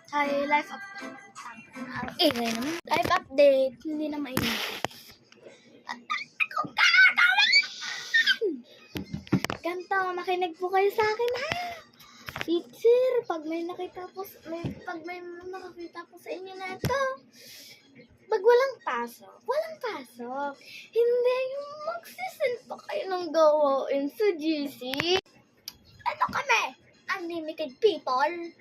Hi, life update. Ang ingay naman. Life update. Hindi na maingay. Ang dami kong gagawin! Ganto, makinig po kayo sa akin ha. Teacher, pag may nakakita po sa inyo na ito, pag walang pasok. Hindi yung magsisend pa kayo ng gawain sa GC. Ano kami? Unlimited people.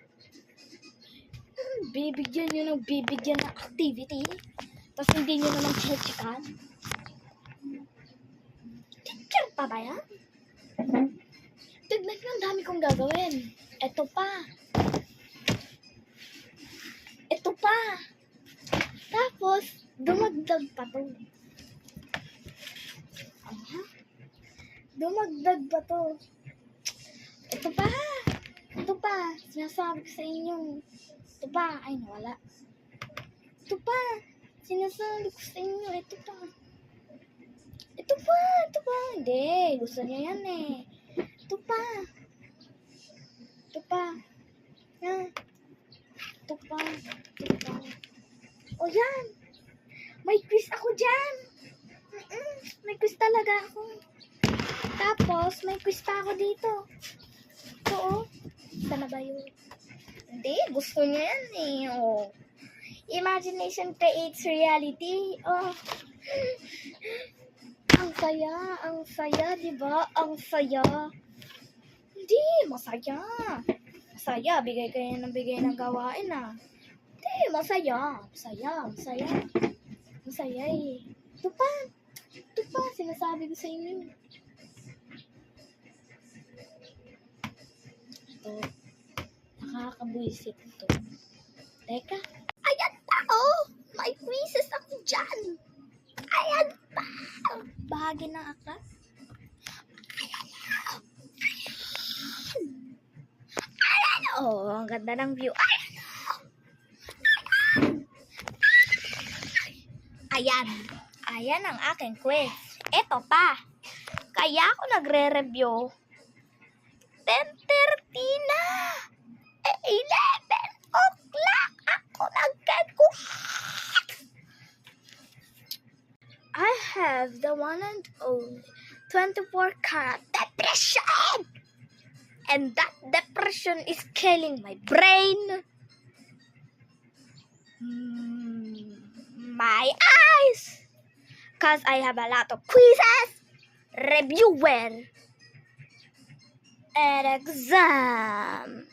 Bibigyan nyo ng activity. Tapos hindi nyo naman check-checkan. Teacher pa ba yan? Tignan nyo, ang dami kong gagawin. Ito pa. Tapos, dumagdag pa to. Aha. Dumagdag pa to. Ito pa. Sinasabi ko sa inyo. Ito pa. Ay, nawala. Ito pa. Sinasabi ko sa inyo. Ito pa. Hindi. Gusto niya yan eh. Ito pa. Yan. Ito pa. O yan. May quiz ako dyan. May quiz talaga ako. Tapos, may quiz pa ako dito. Ito oh. Sana ba yun? Hindi. Gusto niya yan eh. Oh. Imagination creates reality. Oh. Ang saya, diba? Ang saya. Hindi, masaya. Bigay kayo ng bigay ng gawain ah. Hindi, masaya eh. Ito pa, sinasabi ko sa inyo. Ito, nakakabuisit ito. Teka, ayan pa oh! May quizzes ako dyan. Ayan pa! Bahagi ng aklat. Ayan oh! Ang ganda ng view. Ayan ang aking quiz. Ito pa. Kaya ako nagre-review. 10:30 na. 11 o'clock ako nagkakuha. I have the one and only 24 karat depression. And that depression is killing my brain, my eyes, because I have a lot of quizzes, reviewer, and exam.